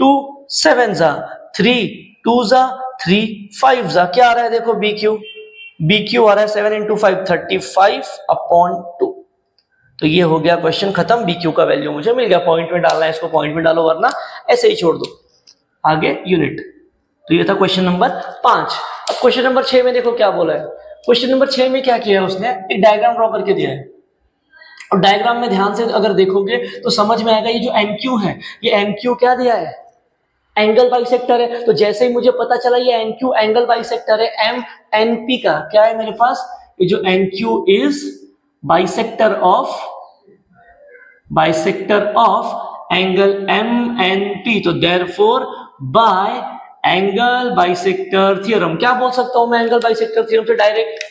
2 7 जा 3 2 जा 3 5 जा, क्या आ रहा है देखो बी क्यू आ रहा है 7 into 5 35 अपॉन 2। तो ये हो गया क्वेश्चन खत्म, बी क्यू का वैल्यू मुझे मिल गया। पॉइंट में डालना है इसको, पॉइंट में डालो, वरना ऐसे ही छोड़ दो। आगे यूनिट। तो ये था क्वेश्चन नंबर 5। अब क्वेश्चन नंबर 6 में देखो क्या बोला है। क्वेश्चन नंबर 6 में क्या किया है उसने, एक डायग्राम ड्रॉ करके दिया है, और डायग्राम में ध्यान से अगर देखोगे तो समझ में आएगा ये जो एनक्यू है, ये एनक्यू क्या दिया है, एंगल बाइसेक्टर है। तो जैसे ही मुझे पता चला ये एनक्यू एंगल बाइसेक्टर है, एम एन पी का क्या है मेरे पास, ये जो NQ is bisector of angle M N P. तो therefore by angle bisector theorem, क्या बोल सकता हूं मैं एंगल बाइसेक्टर थ्योरम से डायरेक्ट,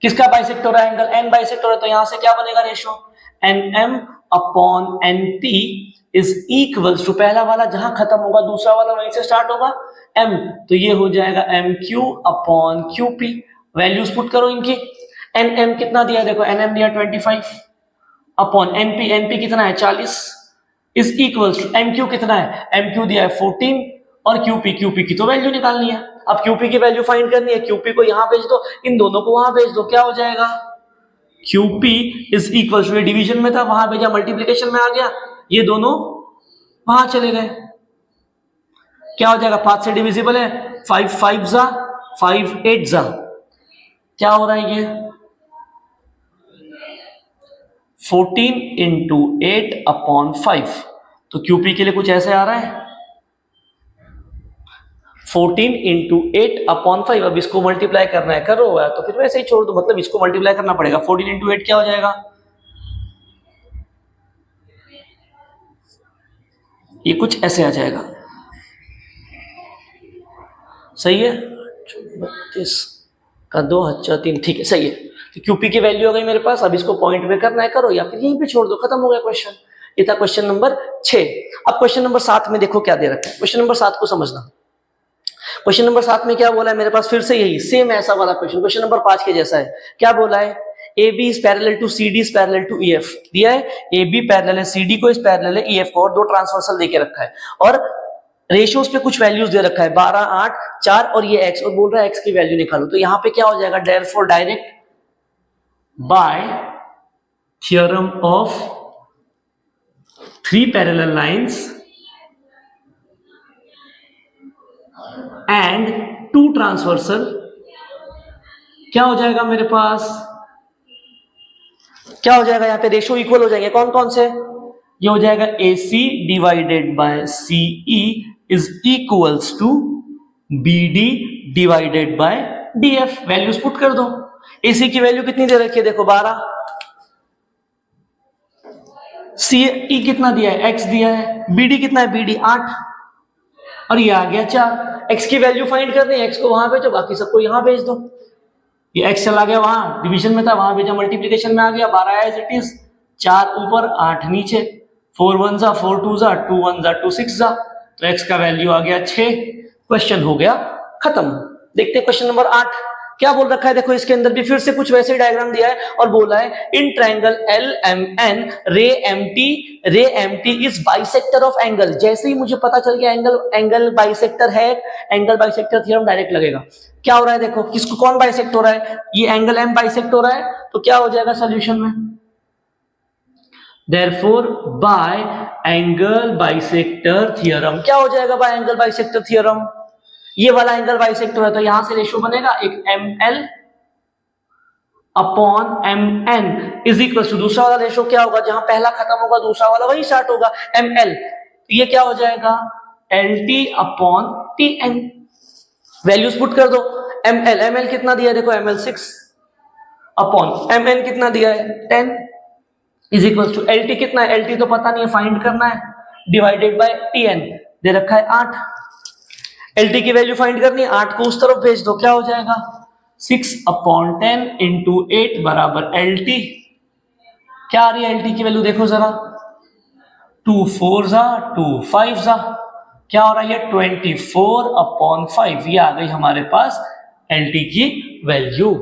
किसका बाइसेक्टर है, एंगल एन बाइसेक्टर है। तो यहां से क्या बनेगा ratio, N M upon N P is equals to, पहला वाला जहां खत्म होगा दूसरा वाला वहीं से स्टार्ट होगा, एम, तो ये हो जाएगा M Q upon Q P. Values put करो इनकी। एन एम कितना दिया, देखो एन एम दिया 25 अपॉन एन पी कितना है 40 is equals to M Q कितना है, एम क्यू दिया है 14 और क्यूपी की तो वैल्यू निकालनी है। अब क्यूपी की वैल्यू फाइंड करनी है, क्यूपी को यहां भेज दो, इन दोनों को वहां भेज दो, क्या हो जाएगा, QP is equal to, division में था वहां भेजा, मल्टीप्लिकेशन में आ गया, ये दोनों वहां चले गए, क्या हो जाएगा, 5 से डिविजिबल है, 5 5 जा 5 8 जा, क्या हो रहा है ये 14 इंटू 8 अपॉन 5। तो क्यूपी के लिए कुछ ऐसे आ रहा है 14 इंटू 8 अपॉन 5। अब इसको मल्टीप्लाई करना है, करो है तो फिर वैसे ही छोड़ दो, मतलब इसको मल्टीप्लाई करना पड़ेगा। 14 इंटू 8 क्या हो जाएगा, ये कुछ ऐसे आ जाएगा, सही है, 32 का 2 अच्छा 3, ठीक है सही है। तो क्यूपी की वैल्यू हो गई मेरे पास, अब इसको पॉइंट में करना है, करो या फिर यहीं पे छोड़ दो, खत्म हो गया क्वेश्चन। ये था क्वेश्चन नंबर 6। अब क्वेश्चन नंबर 7 में देखो क्या दे रखा है, क्वेश्चन नंबर 7 को समझना। क्वेश्चन नंबर 7 में क्या बोला है मेरे पास, फिर से यही सेम ऐसा वाला क्वेश्चन, क्वेश्चन नंबर 5 के जैसा है। क्या बोला है, A B is parallel to C D is parallel to E F दिया है, ए बी पैरेलल है सी डी को, इज पैरेलल है ई एफ को, और 2 ट्रांसवर्सल देके रखा है। और रेशियोज पे कुछ वैल्यूज दे रखा है 12, 8, 4 और ये x, और बोल रहा है x की वैल्यू निकालो। तो यहां पे क्या हो जाएगा, therefore direct bye theorem of 3 parallel lines and 2 transversal, क्या हो जाएगा मेरे पास, क्या हो जाएगा, यहां पे रेशियो इक्वल हो जाएंगे। कौन कौन से, ये हो जाएगा AC divided by CE is equals to BD divided by DF। Values put कर दो। AC की वैल्यू कितनी दे रखी है, देखो 12, CE कितना दिया है, x दिया है, BD कितना है, BD 8, और ये आ गया 4। x की वैल्यू फाइंड करनी है, x को वहां भेजो, बाकी सबको यहां भेज दो। ये x चला गया वहां, डिवीजन में था, वहां भेजा, मल्टीप्लीकेशन में आ गया, 12 एज इट इज, 4 ऊपर 8 नीचे, 4 1 जा 4 2 जा 2 1 जा 2 6 जा, तो x का वैल्यू आ गया 6। क्वेश्चन हो गया खत्म। देखते हैं क्वेश्चन नंबर 8 क्या बोल रखा है। देखो इसके अंदर भी फिर से कुछ वैसे ही डायग्राम दिया है और बोला है इन ट्रायंगल LMN रे MT is bisector of angle. जैसे ही मुझे पता चल गया एंगल बाइसेक्टर है, एंगल बाइसेक्टर थ्योरम डायरेक्ट लगेगा। क्या हो रहा है, देखो किसको कौन बाइसेक्ट हो रहा है, ये एंगल M बाइसेक्ट हो रहा है, तो क्या हो जाएगा सॉल्यूशन में, therefore by angle bisector theorem, क्या हो जाएगा बाय एंगल बाइसेक्टर थ्योरम, ये वाला एंगल बाइसेक्टर है, तो यहां से रेशियो बनेगा एक ML upon MN is equal to, दूसरा वाला रेशियो क्या होगा, जहां पहला खत्म होगा दूसरा वाला वही स्टार्ट होगा, ML, ये क्या हो जाएगा LT upon TN। Values put कर दो, ML कितना दिया है, देखो ML 6 अपॉन MN कितना दिया है 10 इज इक्वल टू LT कितना है, LT तो पता नहीं है, फाइंड करना है, डिवाइडेड बाय TN दे रखा है 8। LT की वैल्यू फाइंड करनी है, 8 को उस तरफ भेज दो, क्या हो जाएगा 6 अपॉन 10 इंटू 8 बराबर LT। क्या आ रही है LT की वैल्यू, देखो जरा, 2 4 जा 2 5 जा, क्या हो रहा है 24 अपॉन 5, ये आ गई हमारे पास LT की वैल्यू।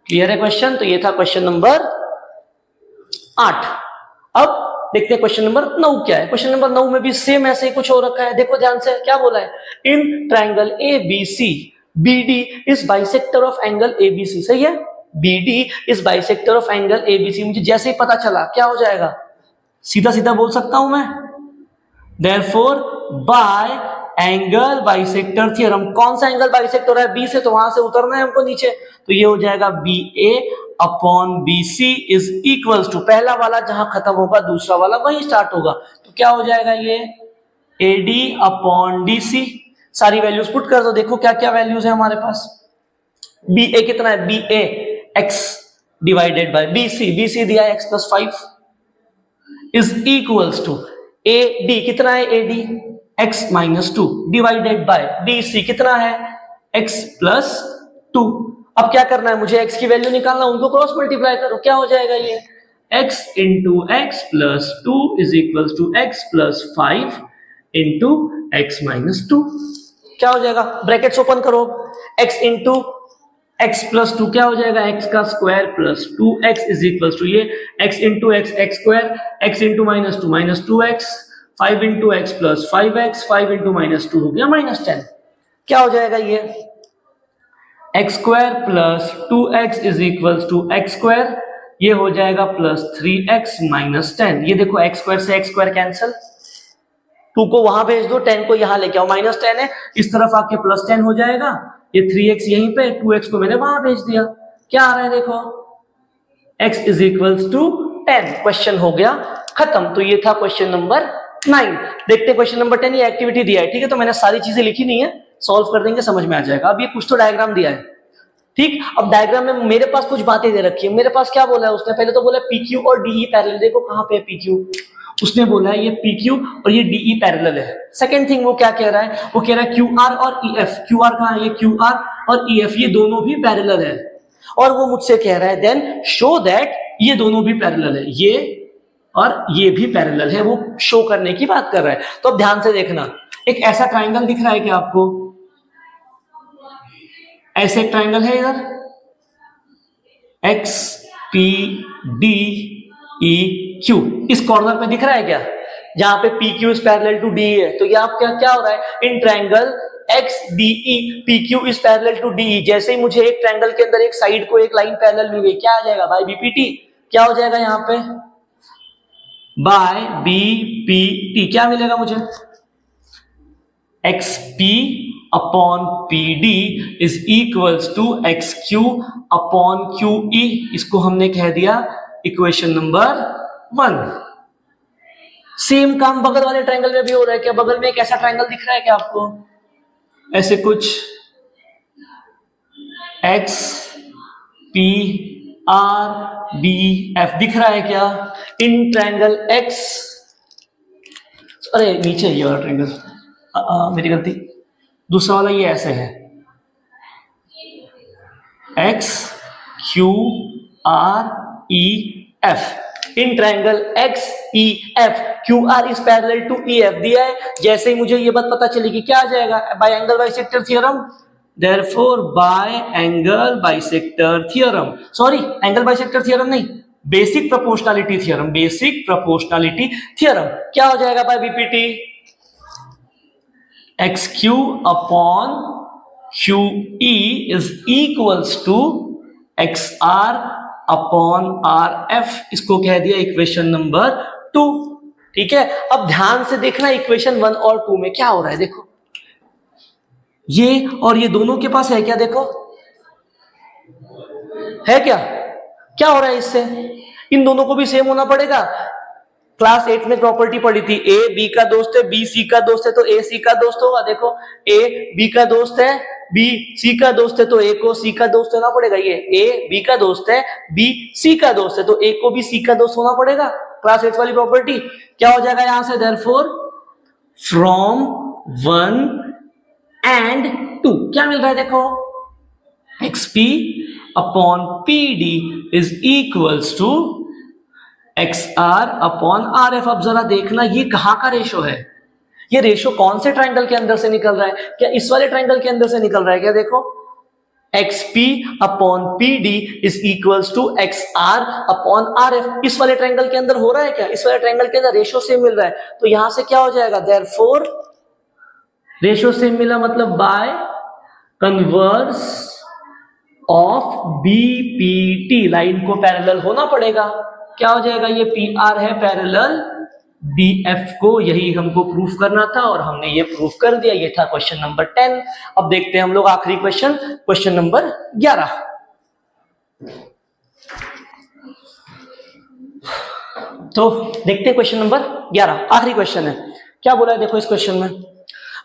क्लियर है क्वेश्चन। तो ये था क्वेश्चन नंबर 8। अब देखते हैं क्वेश्चन नंबर 9 क्या है। क्वेश्चन नंबर 9 में भी सेम ऐसे ही कुछ हो रखा है, देखो ध्यान से क्या बोला है, in triangle ABC BD is bisector of angle ABC। सही है, BD is bisector of angle ABC। मुझे जैसे ही पता चला क्या हो जाएगा, सीधा सीधा बोल सकता हूं मैं, therefore by angle bisector theorem. कौन सा एंगल बाइसेक्ट हो रहा है, B से, तो वहां से उतरना है हमको नीचे, तो ये हो जाएगा BA upon BC is equals to, पहला वाला जहां खत्म होगा दूसरा वाला वहीं स्टार्ट होगा, तो क्या हो जाएगा ये AD अपॉन DC। सारी वैल्यूज पुट कर दो, देखो क्या क्या वैल्यूज है हमारे पास। BA कितना है, BA x divided by BC दिया है x plus 5 is equals to AD कितना है, AD x minus 2 divided by DC कितना है, x प्लस 2। अब क्या करना है, मुझे x की वैल्यू निकालना, उनको क्रॉस मल्टीप्लाई करो, क्या हो जाएगा ये x into x plus 2 is equal to x plus 5 into x minus 2। क्या हो जाएगा, ब्रैकेट्स ओपन करो, x इंटू x प्लस 2 क्या हो जाएगा, x का square plus 2x is equal to ये x into x square, x into minus 2 minus 2x, 5 into x plus 5x, 5 into minus 2 हो गया माइनस 10। क्या हो जाएगा ये x square plus 2x is equal to x square, ये हो जाएगा प्लस 3x माइनस 10। ये देखो x स्क्वायर से x स्क्वायर कैंसिल, 2 को वहां भेज दो, 10 को यहां लेके आओ, माइनस 10 है, इस तरफ आके प्लस 10 हो जाएगा, ये 3x यहीं पे, 2x को मैंने वहां भेज दिया, क्या आ रहा है देखो x is equal to 10। Question हो गया खत्म। तो ये था क्वेश्चन नंबर 9। देखते हैं क्वेश्चन नंबर 10, ये एक्टिविटी दिया है, ठीक है, तो मैंने सारी चीजें लिखी नहीं है, सॉल्व कर देंगे, समझ में आ जाएगा। अब ये कुछ तो डायग्राम दिया है, ठीक। अब डायग्राम में मेरे पास कुछ बातें दे रखी है। मेरे पास क्या बोला है उसने, पहले तो बोला PQ और DE पैरेलल। देखो कहां पे है PQ, उसने बोला है ये PQ और ये DE पैरेलल है। सेकंड थिंग वो क्या कह रहा है, वो कह रहा है QR और EF, QR कहां है, ये QR और EF ये दोनों भी पैरेलल है, और वो मुझसे कह रहा है देन शो दैट ये दोनों भी पैरेलल है, ये और ये भी पैरेलल है, वो शो करने की बात कर रहा है। तो अब ध्यान से देखना, एक ऐसा ट्राइंगल दिख रहा है क्या आपको, ऐसे एक ट्राइंगल है इधर XPDEQ, इस कॉर्नर पे दिख रहा है क्या, जहां पे PQ is parallel to DE है, तो यहाँ क्या क्या हो रहा है, in triangle XDE PQ is parallel to DE। जैसे ही मुझे एक ट्रायंगल के अंदर एक साइड को एक लाइन पैरेलल मिल गई, क्या आ जाएगा भाई BPT, क्या हो जाएगा यहाँ पे बाय BPT, क्या मिलेगा मुझे, XP upon PD is equals to XQ upon QE। इसको हमने कह दिया इक्वेशन नंबर 1। सेम काम बगल वाले ट्रायंगल में भी हो रहा है क्या, बगल में एक ऐसा ट्रायंगल दिख रहा है क्या आपको, ऐसे कुछ XPRBF दिख रहा है क्या, इन ट्रायंगल X, अरे नीचे ये वाला ट्रायंगल, मेरी गलती, दूसरा वाला ये ऐसे है XQREF, in triangle XEF QR is parallel to EF दिया है। जैसे ही मुझे ये बात पता चलेगी क्या आ जाएगा, by angle bisector theorem, therefore by angle bisector theorem, sorry angle bisector theorem नहीं, basic proportionality theorem, basic proportionality theorem, क्या हो जाएगा by BPT, XQ upon QE is equals to XR upon RF। इसको कह दिया इक्वेशन नंबर 2। ठीक है, अब ध्यान से देखना इक्वेशन 1 और 2 में क्या हो रहा है, देखो ये और ये दोनों के पास है क्या, देखो है क्या, क्या हो रहा है इससे, इन दोनों को भी सेम होना पड़ेगा। क्लास 8 में प्रॉपर्टी पढ़ी थी, A B का दोस्त है, B C का दोस्त है तो A C का दोस्त होगा। देखो A B का दोस्त है, B C का दोस्त है तो A को C का दोस्त होना पड़ेगा। ये A B का दोस्त है, B C का दोस्त है तो A को भी C का दोस्त होना पड़ेगा। क्लास 8 वाली प्रॉपर्टी क्या हो जाएगा यहां से, देयरफॉर फ्रॉम 1 एंड 2 क्या मिल रहा है, देखो XP upon PD is equals to XR upon RF। अब जरा देखना ये कहां का रेशो है, ये रेशो कौन से ट्रायंगल के अंदर से निकल रहा है, क्या इस वाले ट्रायंगल के अंदर से निकल रहा है क्या, देखो XP upon PD is equals to XR upon RF। इस वाले ट्रायंगल के अंदर हो रहा है क्या, इस वाले ट्रायंगल के अंदर रेशो सेम मिल रहा है, तो यहां से क्या हो जाएगा, देयरफॉर रेशो सेम मिला मतलब bye converse of BPT, line को पैरेलल होना पड़ेगा। क्या हो जाएगा, ये PR है पैरेलल BF को, यही हमको प्रूफ करना था और हमने ये प्रूफ कर दिया। ये था क्वेश्चन नंबर 10। अब देखते हैं हम लोग आखिरी क्वेश्चन, क्वेश्चन नंबर 11। तो देखते हैं क्वेश्चन नंबर 11, आखिरी क्वेश्चन है। क्या बोला है देखो इस क्वेश्चन में,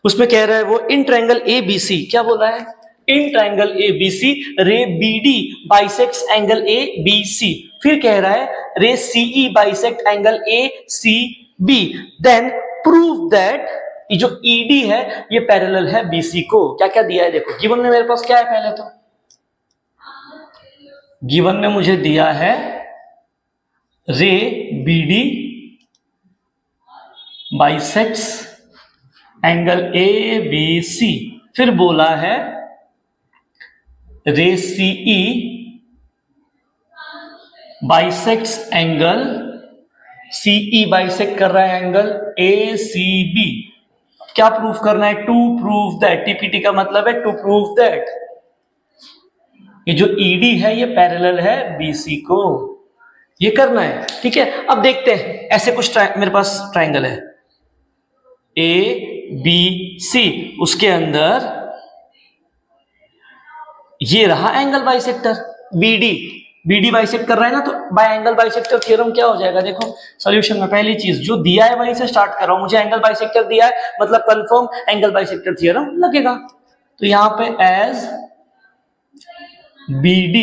उसमें कह रहा है वो इन ट्रायंगल ABC, क्या बोला है, in triangle ABC ray BD bisects angle ABC, फिर कह रहा है ray CE bisect angle ACB, then prove that ये जो ED है ये पैरेलल है BC को। क्या क्या दिया है देखो, गिवन में मेरे पास क्या है, पहले तो गिवन में मुझे दिया है रे BD बाइसेक्ट्स एंगल ABC, फिर बोला है ray CE bisects angle, CE bisect कर रहा है एंगल ACB। क्या प्रूफ करना है, टू प्रूव दैट, TPT का मतलब है टू प्रूव दैट ये जो ED है ये पैरेलल है BC को, ये करना है। ठीक है, अब देखते हैं ऐसे कुछ मेरे पास ट्रायंगल है ABC, उसके अंदर ये रहा एंगल बाइसेक्टर BD बाइसेक्ट कर रहा है ना, तो बाय एंगल बाइसेक्टर थ्योरम क्या हो जाएगा, देखो सॉल्यूशन में पहली चीज जो दिया है वहीं से स्टार्ट कर रहा हूं, मुझे एंगल बाइसेक्टर दिया है मतलब कंफर्म एंगल बाइसेक्टर थ्योरम लगेगा। तो यहां पे as BD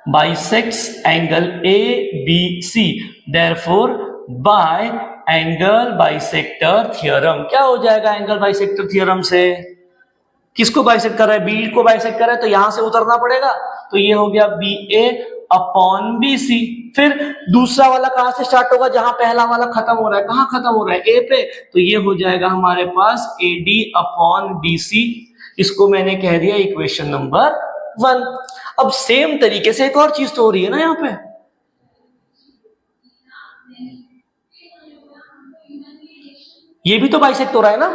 bisects angle ABC, therefore by angle bisector theorem, क्या हो जाएगा एंगल बाइसेक्टर थ्योरम से, किसको बाइसेक्ट कर रहा है, BD को बाइसेक्ट कर रहा है तो यहां से उतरना पड़ेगा, तो ये हो गया BA अपॉन BC। फिर दूसरा वाला कहां से स्टार्ट होगा, जहां पहला वाला खत्म हो रहा है, कहां खत्म हो रहा है, A पे, तो ये हो जाएगा हमारे पास AD अपॉन BC। इसको मैंने कह दिया इक्वेशन नंबर 1। अब सेम तरीके से एक और चीज तो हो रही है ना यहाँ पे, ये भी तो बाइसेक्ट हो रहा है ना,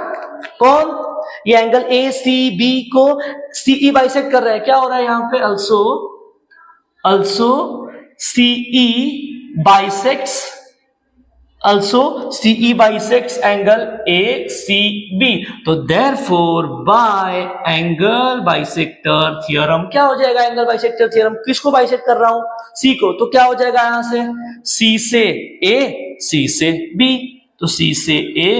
कौन, ये एंगल ए सी बी को सीई बाइसेक्ट कर रहा है, क्या हो रहा है यहाँ पे, also CE bisects angle ACB. तो therefore by angle bisector theorem क्या हो जाएगा, एंगल बाइसेक्टर थ्योरम किसको बाइसेक्ट कर रहा हूं, C को, तो क्या हो जाएगा यहां से, C से A, C से B, तो C से A,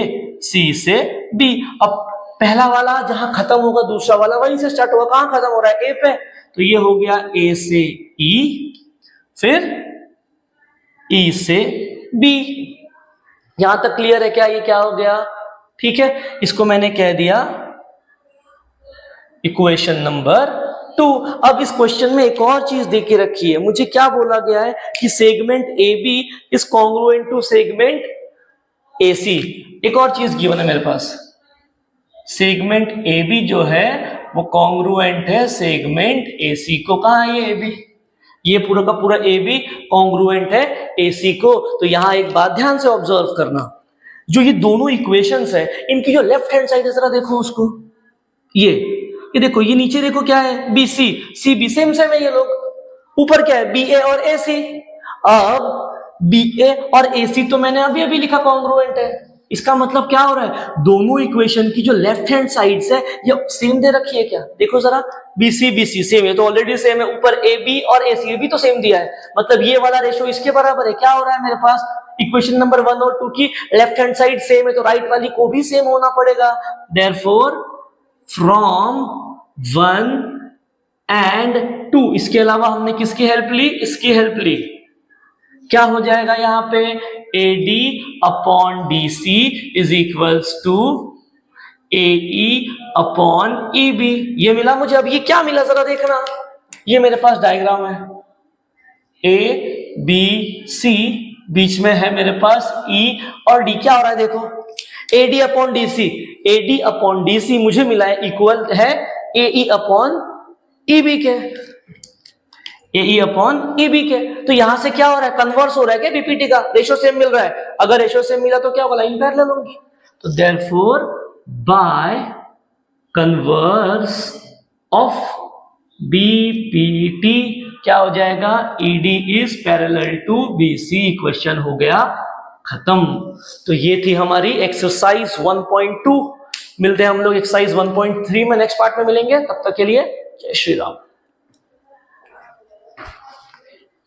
C से B. अब पहला वाला जहां खत्म होगा दूसरा वाला वहीं से स्टार्ट होगा, कहां खत्म हो रहा है, A पे, तो ये हो गया A से E, फिर E से B. यहां तक क्लियर है क्या, ये क्या हो गया, ठीक है, इसको मैंने कह दिया इक्वेशन नंबर 2. अब इस क्वेश्चन में एक और चीज दे के रखी है, मुझे क्या बोला गया है कि segment AB is congruent to segment AC. एक और चीज गिवन है मेरे पास, सेगमेंट AB जो है वो कॉन्ग्रुएंट है सेगमेंट AC को. कहां है ये AB, ये पूरा का पूरा AB कॉन्ग्रुएंट है AC को. तो यहां एक बात ध्यान से ऑब्जर्व करना, जो ये दोनों इक्वेशंस है इनकी जो लेफ्ट हैंड साइड है जरा देखो उसको, ये देखो, ये नीचे देखो क्या है, BC CB सेम सेम है ये लोग, ऊपर क्या है BA और AC. अब BA और AC तो मैंने अभी अभी लिखा कॉन्ग्रुएंट है, इसका मतलब क्या हो रहा है, दोनों इक्वेशन की जो लेफ्ट हैंड साइड्स है ये सेम दे रखी है क्या, देखो जरा, BC सेम है तो ऑलरेडी सेम है, ऊपर AB और AC भी तो सेम दिया है, मतलब ये वाला रेशो इसके बराबर है. क्या हो रहा है मेरे पास, इक्वेशन नंबर 1 और 2 की लेफ्ट हैंड साइड सेम है तो राइट वाली को भी सेम होना पड़ेगा. देयरफॉर फ्रॉम 1 एंड 2, इसके अलावा हमने किसकी हेल्प ली, इसकी हेल्प ली, क्या हो जाएगा यहाँ पे, AD upon DC is equals to AE upon EB. ये मिला मुझे. अब ये क्या मिला जरा देखना, ये मेरे पास डायग्राम है, ABC बीच में है मेरे पास E और D. क्या हो रहा है देखो, AD upon DC, AD upon DC मुझे मिला है इक्वल है AE अपॉन EB के, AE अपॉन EB के. तो यहां से क्या हो रहा है, कन्वर्स हो रहा है क्या BPT का, रेशो सेम मिल रहा है, अगर रेशो सेम मिला तो क्या होगा, लाइन पैरेलल होंगी. तो therefore by converse of BPT क्या हो जाएगा, ED is parallel to BC. Question हो गया खत्म. तो ये थी हमारी एक्सरसाइज 1.2. मिलते हैं हम लोग एक्सरसाइज 1.3 में, नेक्स्ट पार्ट में मिलेंगे. तब तक के लिए जय श्री राम.